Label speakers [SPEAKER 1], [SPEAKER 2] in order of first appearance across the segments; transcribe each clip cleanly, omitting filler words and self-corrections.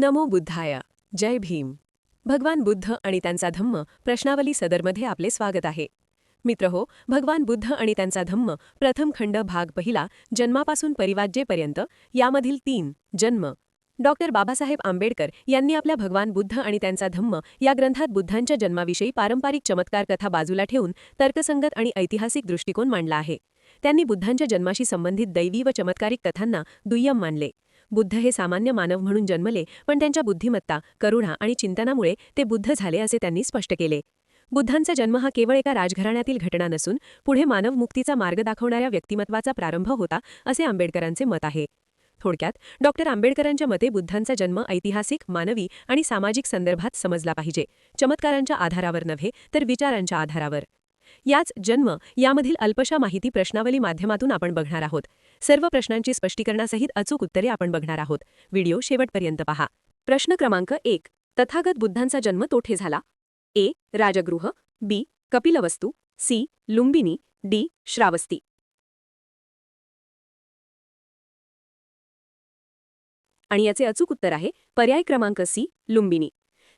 [SPEAKER 1] नमो बुद्धाय. जय भीम. भगवान बुद्ध आणि त्यांचा धम्म प्रश्नावली सदरमध्ये आपले स्वागत आहे. मित्रहो, भगवान बुद्ध आणि त्यांचा धम्म प्रथम खंड भाग पहिला, जन्मापासून परिवाज्येपर्यंत, यामधील 3 जन्म. डॉक्टर बाबासाहेब आंबेडकर यांनी आपल्या भगवान बुद्ध आणि त्यांचा धम्म या ग्रंथात बुद्धांच्या जन्माविषयी पारंपरिक चमत्कार कथा बाजूला ठेवून तर्कसंगत आणि ऐतिहासिक दृष्टिकोन मांडला आहे. त्यांनी बुद्धांच्या जन्माशी संबंधित दैवी व चमत्कारिक कथांना दुय्यम मानले. बुद्ध हे सामान्य मानव म्हणून जन्मले, पण त्यांच्या बुद्धिमत्ता, करुणा आणि चिंतनामुळे ते बुद्ध झाले असे त्यांनी स्पष्ट केले. बुद्धांचा जन्म हा केवळ एका राजघराण्यातील घटना नसून पुढे मानव मुक्तीचा मार्ग दाखवणाऱ्या व्यक्तिमत्वाचा प्रारंभ होता, असे आंबेडकरांचे मत आहे. थोडक्यात, डॉक्टर आंबेडकरांच्या मते बुद्धांचा जन्म ऐतिहासिक, मानवी आणि सामाजिक संदर्भात समजला पाहिजे, चमत्कारांच्या आधारावर नव्हे तर विचारांच्या आधारावर. याच जन्म यामधील अल्पशा माहिती प्रश्नावली माध्यमातून आपण बघणार आहोत. सर्व प्रश्नांची स्पष्टीकरणासहित अचूक उत्तरे आपण बघणार आहोत. व्हिडिओ शेवटपर्यंत पहा. प्रश्न क्रमांक 1. तथागत बुद्धांचा जन्म कोठे झाला? ए. राजगृह, बी. कपिलवस्तू, सी. लुंबिनी, डी. श्रावस्ती. आणि याचे अचूक उत्तर आहे पर्याय क्रमांक सी. लुंबिनी.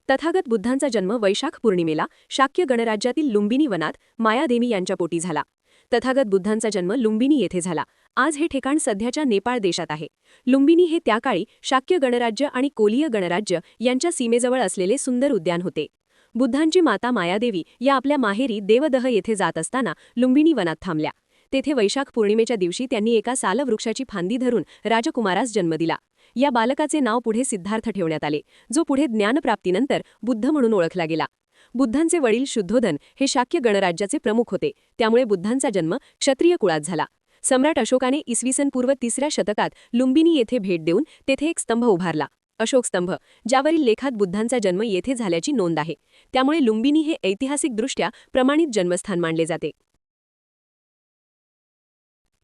[SPEAKER 1] तथागत बुद्धांचा जन्म वैशाख पौर्णिमेला शाक्य गणराज्यातील लुंबिनी वनात मायादेवी यांच्या पोटी झाला. तथागत बुद्धांचा जन्म लुंबिनी येथे झाला. आज हे ठिकाण सध्याच्या नेपाळ देशात आहे. लुंबिनी हे त्या काळी शाक्य गणराज्य आणि कोलीय गणराज्य यांच्या सीमेजवळ असलेले सुंदर उद्यान होते. बुद्धांची माता मायादेवी या आपल्या माहेरी देवदह येथे जात असताना लुंबिनी वनात थांबल्या. तेथे वैशाख पौर्णिमेच्या दिवशी त्यांनी एका सालवृक्षाची फांदी धरून राजकुमारास जन्म दिला. या बालकाचे नाव पुढे सिद्धार्थ ठेवण्यात आले, जो पुढे ज्ञानप्राप्तीनंतर बुद्ध म्हणून ओळखला गेला. बुद्धांचे वडील शुद्धोधन हे शाक्य गणराज्याचे प्रमुख होते, त्यामुळे बुद्धांचा जन्म क्षत्रिय कुळात झाला. सम्राट अशोकाने इसवी पूर्व 3ऱ्या शतकात लुंबिनी येथे भेट देऊन तेथे एक स्तंभ उभारला, अशोक स्तंभ, ज्यावरील लेखात बुद्धांचा जन्म येथे झाल्याची नोंद आहे. त्यामुळे लुंबिनी हे ऐतिहासिकदृष्ट्या प्रमाणित जन्मस्थान मानले जाते.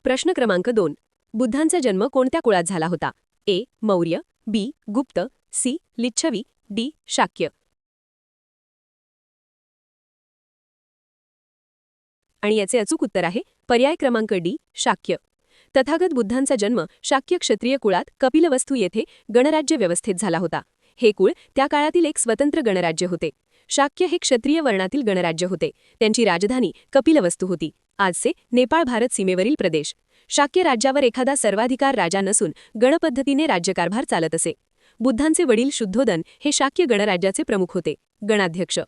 [SPEAKER 1] प्रश्न क्रमांक 2. बुद्धांचा जन्म कोणत्या कुळात झाला होता? ए. मौर्य, बी. गुप्त, सी. लिच्छवी, डी. शाक्य. आणि याचे अचूक उत्तर आहे पर्याय क्रमांक डी. शाक्य. तथागत बुद्धांचा जन्म शाक्य क्षत्रिय कुळात कपिलवस्तू येथे गणराज्य व्यवस्थेत झाला होता. हे कुळ त्या काळातील एक स्वतंत्र गणराज्य होते. शाक्य हे क्षत्रिय वर्णातील गणराज्य होते. त्यांची राजधानी कपिलवस्तू होती, आजचे नेपाळ भारत सीमेवरील प्रदेश. शाक्य राज्यावर एखादा सर्वाधिकार राजा नसून गणपद्धतीने राज्यकारभार चालत असे. बुद्धांचे वडील शुद्धोधन हे शाक्य गणराज्याचे प्रमुख होते, गणाध्यक्ष.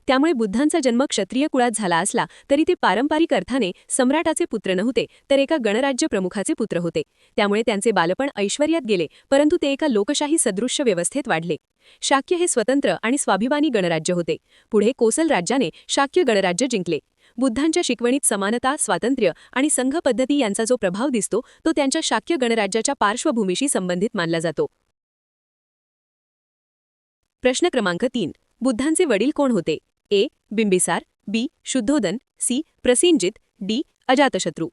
[SPEAKER 1] त्यामुळे बुद्धांचा जन्म क्षत्रिय कुळात झाला असला तरी ते पारंपरिक अर्थाने सम्राटाचे पुत्र नव्हते, तर एका गणराज्य प्रमुखाचे पुत्र होते. त्यामुळे त्यांचे बालपण ऐश्वर्यात गेले, परंतु ते एका लोकशाही सदृश्य व्यवस्थेत वाढले. शाक्य हे स्वतंत्र आणि स्वाभिमानी गणराज्य होते. पुढे कोसल राज्याने शाक्य गणराज्य जिंकले. बुद्धांच्या शिकवणीत समानता, स्वातंत्र्य आणि संघ पद्धती यांचा जो प्रभाव दिसतो तो त्यांच्या शाक्य गणराज्याच्या पार्श्वभूमीशी संबंधित मानला जातो. प्रश्न क्रमांक 3. बुद्धांचे वडील कोण होते? ए. बिंबिसार, बी. शुद्धोधन, सी. प्रसेनजित, डी. अजातशत्रू.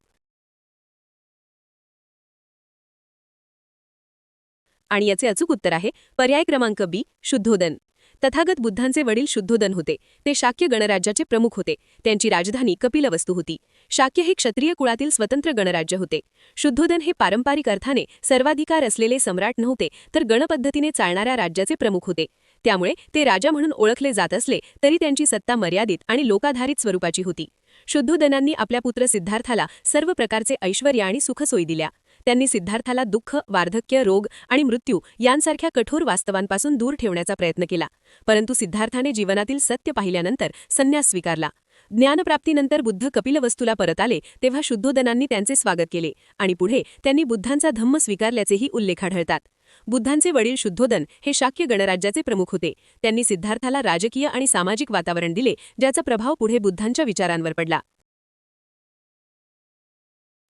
[SPEAKER 1] आणि याचे अचूक उत्तर आहे पर्याय क्रमांक बी. शुद्धोधन. तथागत बुद्धांचे वडील शुद्धोधन होते. ते शाक्य गणराज्याचे प्रमुख होते. त्यांची राजधानी कपिलवस्तू होती. शाक्य हे क्षत्रिय कुळातील स्वतंत्र गणराज्य होते. शुद्धोधन हे पारंपरिक अर्थाने सर्वाधिकार असलेले सम्राट नव्हते, तर गणपद्धतीने चालणाऱ्या राज्याचे प्रमुख होते. त्यामुळे ते राजा म्हणून ओळखले जात असले तरी त्यांची सत्ता मर्यादित आणि लोकाधारित स्वरूपाची होती. शुद्धोधनांनी आपल्या पुत्र सिद्धार्थाला सर्व प्रकारचे ऐश्वर्य आणि सुखसोयी दिल्या. त्यांनी सिद्धार्थाला दुःख, वार्धक्य, रोग आणि मृत्यू यांसारख्या कठोर वास्तवांपासून दूर ठेवण्याचा प्रयत्न केला. परंतु सिद्धार्थाने जीवनातील सत्य पाहिल्यानंतर संन्यास स्वीकारला. ज्ञानप्राप्तीनंतर बुद्ध कपिलवस्तूला परत आले तेव्हा शुद्धोधनांनी त्यांचे स्वागत केले आणि पुढे त्यांनी बुद्धांचा धम्म स्वीकारल्याचेही उल्लेख आढळतात. बुद्धांचे वडील शुद्धोधन हे शाक्य गणराज्याचे प्रमुख होते. त्यांनी सिद्धार्थाला राजकीय आणि सामाजिक वातावरण दिले, ज्याचा प्रभाव पुढे बुद्धांच्या विचारांवर पडला.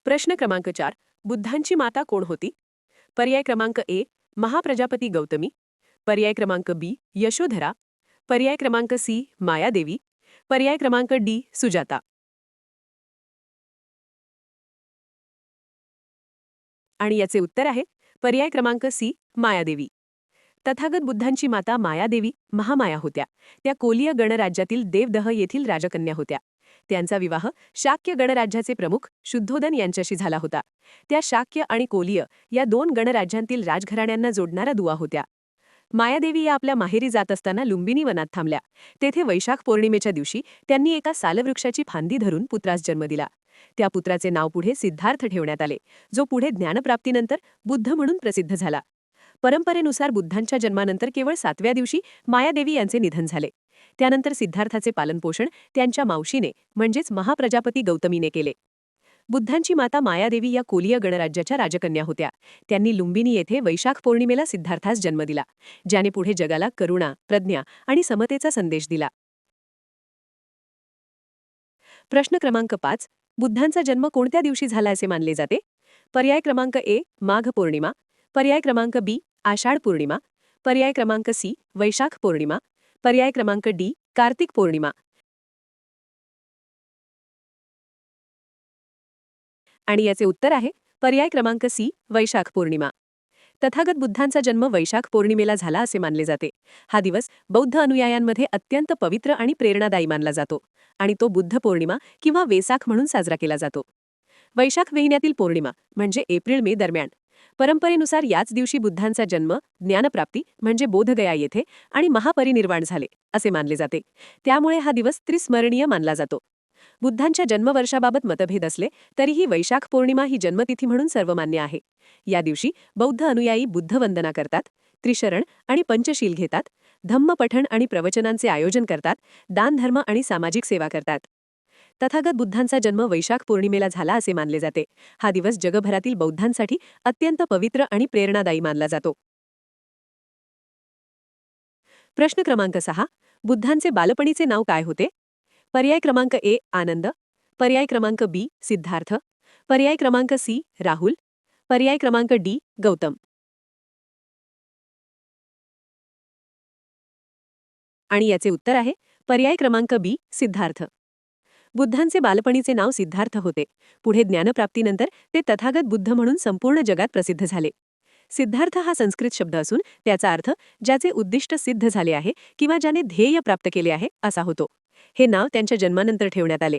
[SPEAKER 1] प्रश्न क्रमांक 4. बुद्धांची माता कोण होती? पर्याय क्रमांक ए. महाप्रजापती गौतमी, पर्याय क्रमांक बी. यशोधरा, पर्याय क्रमांक सी. मायादेवी, पर्याय क्रमांक डी. सुजाता. आणि याचे उत्तर आहे पर्याय क्रमांक सी. मायादेवी. तथागत बुद्धांची माता मायादेवी महामाया होत्या. त्या कोलीय गणराज्यातील देवदह येथील राजकन्या होत्या. त्यांचा विवाह शाक्य गणराज्याचे प्रमुख शुद्धोधन यांच्याशी झाला होता. त्या शाक्य आणि कोलीय या 2 गणराज्यांतील राजघराण्यांना जोडणारा दुवा होत्या. मायादेवी या आपल्या माहेरी जात असताना लुंबिनी वनात थांबल्या. तेथे वैशाख पौर्णिमेच्या दिवशी त्यांनी एका सालवृक्षाची फांदी धरून पुत्रास जन्म दिला. त्या पुत्राचे नाव पुढे सिद्धार्थ ठेवण्यात आले, जो पुढे ज्ञानप्राप्तीनंतर बुद्ध म्हणून प्रसिद्ध झाला. परंपरेनुसार बुद्धांच्या जन्मानंतर केवळ 7व्या दिवशी मायादेवी यांचे निधन झाले. त्यानंतर सिद्धार्थाचे पालनपोषण त्यांच्या मावशीने म्हणजेच महाप्रजापती गौतमीने केले. बुद्धांची माता मायादेवी या कोलीय गणराज्याच्या राजकन्या होत्या. त्यांनी लुंबिनी येथे वैशाख पौर्णिमेला सिद्धार्थास जन्म दिला, ज्याने पुढे जगाला करुणा, प्रज्ञा आणि समतेचा संदेश दिला. प्रश्न क्रमांक 5. बुद्धांचा जन्म कोणत्या दिवशी झाला असे मानले जाते? पर्याय क्रमांक ए माघ पौर्णिमा, पर्याय क्रमांक बी आषाढ पौर्णिमा, पर्याय क्रमांक सी वैशाख पौर्णिमा, पर्याय क्रमांक डी कार्तिक पौर्णिमा. आणि याचे उत्तर आहे पर्याय क्रमांक सी वैशाख पौर्णिमा. तथागत बुद्धांचा जन्म वैशाख पौर्णिमेला झाला असे मानले जाते. हा दिवस बौद्ध अनुयायांमध्ये अत्यंत पवित्र आणि प्रेरणादायी मानला जातो आणि तो बुद्ध पौर्णिमा किंवा वेसाख म्हणून साजरा केला जातो. वैशाख महिन्यातील पौर्णिमा म्हणजे एप्रिल-मे दरम्यान. परंपरेनुसार याच दिवशी बुद्धांचा जन्म, ज्ञानप्राप्ती म्हणजे बोधगया येथे आणि महापरिनिर्वाण झाले असे मानले जाते. त्यामुळे हा दिवस त्रिस्मरणीय मानला जातो. बुद्धांच्या जन्मवर्षाबाबत मतभेद असले तरीही वैशाख पौर्णिमा ही जन्मतिथी म्हणून सर्वमान्य आहे. या दिवशी बौद्ध अनुयायी बुद्धवंदना करतात, त्रिशरण आणि पंचशील घेतात, धम्मपठण आणि प्रवचनांचे आयोजन करतात, दानधर्म आणि सामाजिक सेवा करतात. तथागत बुद्धांचा जन्म वैशाख पौर्णिमेला झाला असे मानले जाते. हा दिवस जगभरातील बौद्धांसाठी अत्यंत पवित्र आणि प्रेरणादायी मानला जातो. प्रश्न क्रमांक 6. बुद्धांचे बालपणीचे नाव काय होते? पर्याय क्रमांक ए आनंद, पर्याय क्रमांक बी सिद्धार्थ, पर्याय क्रमांक सी राहुल, पर्याय क्रमांक डी गौतम. आणि याचे उत्तर आहे पर्याय क्रमांक बी सिद्धार्थ. बुद्धांचे बालपणीचे नाव सिद्धार्थ होते. पुढे ज्ञानप्राप्तीनंतर ते तथागत बुद्ध म्हणून संपूर्ण जगात प्रसिद्ध झाले. सिद्धार्थ हा संस्कृत शब्द असून त्याचा अर्थ ज्याचे उद्दिष्ट सिद्ध झाले आहे किंवा ज्याने ध्येय प्राप्त केले आहे असा होतो. हे नाव त्यांच्या जन्मानंतर ठेवण्यात आले.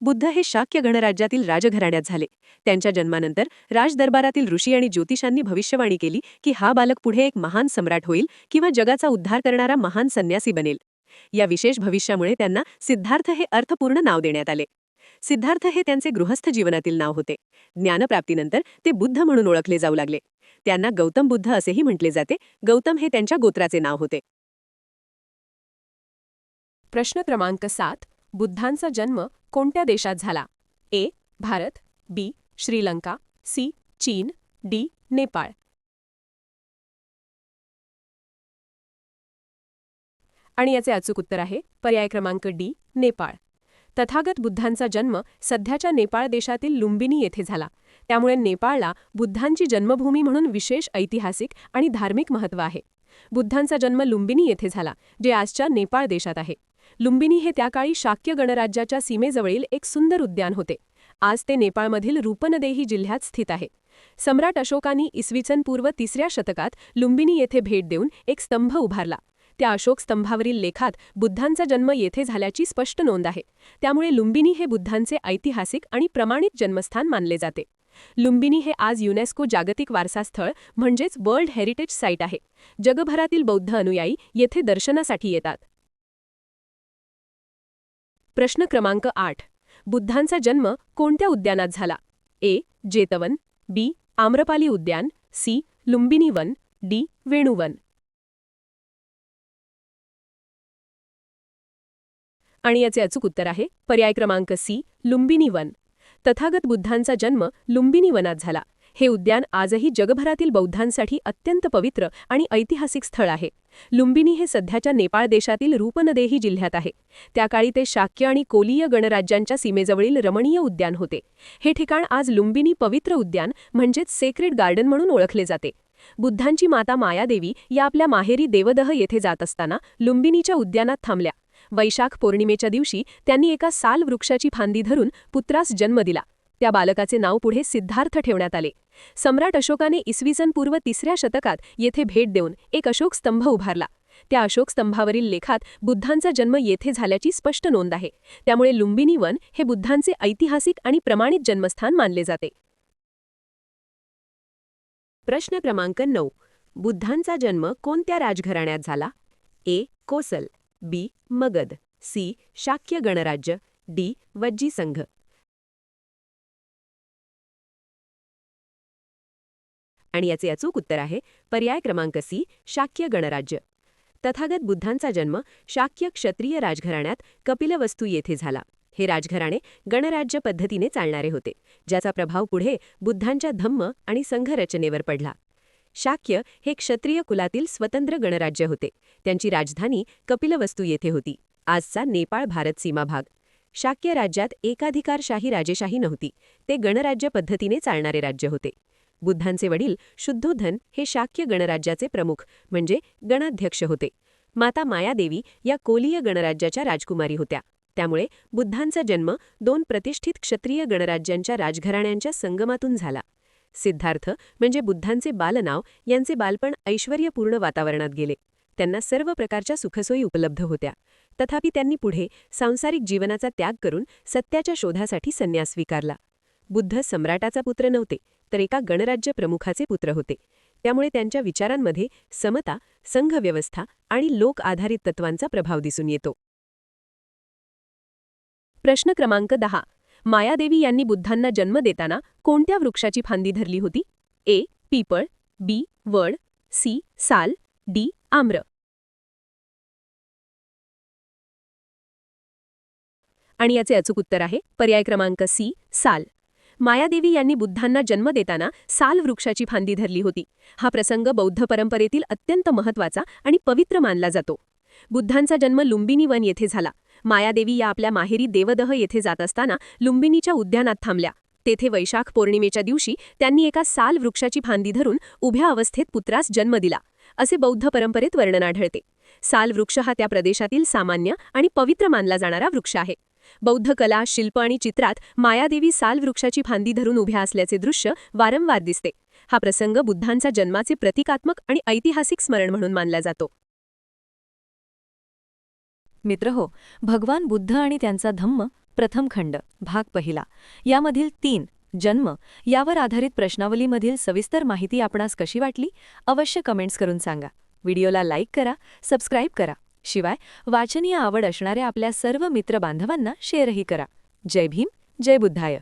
[SPEAKER 1] बुद्ध हे शाक्य गणराज्यातील राजघराण्यात झाले. त्यांच्या जन्मानंतर राजदरबारातील ऋषी आणि ज्योतिषांनी भविष्यवाणी केली की हा बालक पुढे एक महान सम्राट होईल किंवा जगाचा उद्धार करणारा महान संन्यासी बनेल. या विशेष भविष्यामुळे त्यांना सिद्धार्थ हे अर्थपूर्ण नाव देण्यात आले. सिद्धार्थ हे त्यांचे गृहस्थ जीवनातील नाव होते. ज्ञानप्राप्तीनंतर ते बुद्ध म्हणून ओळखले जाऊ लागले. त्यांना गौतम बुद्ध असेही म्हटले जाते. गौतम हे त्यांच्या गोत्राचे नाव होते. प्रश्न क्रमांक 7. बुद्धांचा जन्म कोणत्या देशात झाला? ए भारत, बी श्रीलंका, सी चीन, डी नेपाळ. आणि याचे अचूक उत्तर आहे पर्याय क्रमांक डी नेपाळ. तथागत बुद्धांचा जन्म सध्याच्या नेपाळ देशातील लुंबिनी येथे झाला. त्यामुळे नेपाळला बुद्धांची जन्मभूमी म्हणून विशेष ऐतिहासिक आणि धार्मिक महत्त्व आहे. बुद्धांचा जन्म लुंबिनी येथे झाला, जे आजच्या नेपाळ देशात आहे. लुंबिनी हे त्या काळी शाक्य गणराज्याच्या सीमेजवळील एक सुंदर उद्यान होते. आज ते नेपाळमधील रूपनदेही जिल्ह्यात स्थित आहे. सम्राट अशोकांनी इसवी सन पूर्व 3ऱ्या शतकात लुंबिनी येथे भेट देऊन एक स्तंभ उभारला. त्या अशोक स्तंभावरील लेखात बुद्धांचा जन्म येथे झाल्याची स्पष्ट नोंद आहे. त्यामुळे लुंबिनी हे बुद्धांचे ऐतिहासिक आणि प्रमाणित जन्मस्थान मानले जाते. लुंबिनी हे आज युनेस्को जागतिक वारसा स्थळ म्हणजेच वर्ल्ड हेरिटेज साईट आहे. जगभरातील बौद्ध अनुयायी येथे दर्शनासाठी येतात. प्रश्न क्रमांक 8. बुद्धांचा जन्म कोणत्या उद्यानात झाला? ए जेतवन, बी आम्रपाली उद्यान, सी लुंबिनी वन, डी वेणुवन. आणि याचे अचूक उत्तर आहे पर्याय क्रमांक सी लुंबिनी वन. तथागत बुद्धांचा जन्म लुंबिनी वनात झाला. हे उद्यान आजही जगभरातील बौद्धांसाठी अत्यंत पवित्र आणि ऐतिहासिक स्थळ आहे. लुंबिनी हे सध्याच्या नेपाळ देशातील रूपनदेही जिल्ह्यात आहे. त्या काळी ते शाक्य आणि कोलीय गणराज्यांच्या सीमेजवळील रमणीय उद्यान होते. हे ठिकाण आज लुंबिनी पवित्र उद्यान म्हणजेच सेक्रेड गार्डन म्हणून ओळखले जाते. बुद्धांची माता मायादेवी या आपल्या माहेरी देवदह येथे जात असताना लुंबिनीच्या उद्यानात थांबल्या. वैशाख पौर्णिमेच्या दिवशी त्यांनी एका साल वृक्षाची फांदी धरून पुत्रास जन्म दिला. त्या बालकाचे नाव पुढे सिद्धार्थ ठेवण्यात आले. सम्राट अशोकाने इसवी सन पूर्व 3ऱ्या शतकात येथे भेट देऊन एक अशोक स्तंभ उभारला. त्या अशोक स्तंभावरील लेखात बुद्धांचा जन्म येथे झाल्याची स्पष्ट नोंद आहे. त्यामुळे लुंबिनी वन हे बुद्धांचे ऐतिहासिक आणि प्रमाणित जन्मस्थान मानले जाते. प्रश्न क्रमांक 9. बुद्धांचा जन्म कोणत्या राजघराण्यात झाला? ए. कोसल, बी. मगध, सी. शाक्य गणराज्य, डी. वज्जी संघ. आणि याचे अचूक उत्तर आहे पर्याय क्रमांक सी, शाक्य गणराज्य. तथागत बुद्धांचा जन्म शाक्य क्षत्रिय राजघराण्यात कपिलवस्तू येथे झाला. हे राजघराणे गणराज्य पद्धतीने चालणारे होते, ज्याचा प्रभाव पुढे बुद्धांच्या धम्म आणि संघरचनेवर पडला. शाक्य हे क्षत्रिय कुलातील स्वतंत्र गणराज्य होते. त्यांची राजधानी कपिलवस्तू येथे होती, आजचा नेपाळ भारत सीमा भाग. शाक्य राज्यात एकाधिकारशाही राजेशाही नव्हती, ते गणराज्य पद्धतीने चालणारे राज्य होते. बुद्धांचे वडील शुद्धोधन हे शाक्य गणराज्याचे प्रमुख म्हणजे गणाध्यक्ष होते. माता मायादेवी या कोलीय गणराज्याच्या राजकुमारी होत्या. त्यामुळे बुद्धांचा जन्म दोन प्रतिष्ठित क्षत्रिय गणराज्यांच्या राजघराण्यांच्या संगमातून झाला. सिद्धार्थ म्हणजे बुद्धांचे बालनाव यांचे बालपण ऐश्वर्यपूर्ण वातावरणात गेले. त्यांना सर्व प्रकारच्या सुखसोयी उपलब्ध होत्या. तथापि त्यांनी पुढे सांसारिक जीवनाचा त्याग करून सत्याच्या शोधासाठी संन्यास स्वीकारला. बुद्ध सम्राटाचा पुत्र नव्हते, तर एका गणराज्य प्रमुखाचे पुत्र होते. त्यामुळे त्यांच्या विचारांमध्ये समता, संघव्यवस्था आणि लोक आधारित तत्वांचा प्रभाव दिसून येतो. प्रश्न क्रमांक 10. मायादेवी यांनी बुद्धांना जन्म देताना कोणत्या वृक्षाची फांदी धरली होती? ए. पिपळ, बी. वड, सी. साल, डी. आम्र. आणि याचे अचूक उत्तर आहे पर्याय क्रमांक सी, साल. मायादेवी यांनी बुद्धांना जन्म देताना साल वृक्षाची फांदी धरली होती. हा प्रसंग बौद्ध परंपरेतील अत्यंत महत्त्वाचा आणि पवित्र मानला जातो. बुद्धांचा जन्म लुंबिनी वन येथे झाला. मायादेवी या आपल्या माहेरी देवदह येथे जात असताना लुंबिनीच्या उद्यानात थांबल्या. तेथे वैशाख पौर्णिमेच्या दिवशी त्यांनी एका साल वृक्षाची फांदी धरून उभ्या अवस्थेत पुत्रास जन्म दिला, असे बौद्ध परंपरेत वर्णन आढळते. साल वृक्ष हा त्या प्रदेशातील सामान्य आणि पवित्र मानला जाणारा वृक्ष आहे. बौद्ध कला, शिल्प आणि चित्रात मायादेवी साल वृक्षाची फांदी धरून उभ्या असल्याचे दृश्य वारंवार दिसते. हा प्रसंग बुद्धांच्या जन्माचे प्रतिकात्मक आणि ऐतिहासिक स्मरण म्हणून मानला जातो.
[SPEAKER 2] मित्रहो, भगवान बुद्ध आणि त्यांचा धम्म प्रथम खंड भाग पहिला यामधील 3 जन्म यावर आधारित प्रश्नावलीमधील सविस्तर माहिती आपणास कशी वाटली? अवश्य कमेंट्स करून सांगा. व्हिडिओला लाईक करा, सबस्क्राईब करा. शिवाय वाचनीय आवड असणाऱ्या आपल्या सर्व मित्रबांधवांना शेअरही करा. जय भीम, जय बुद्धाय.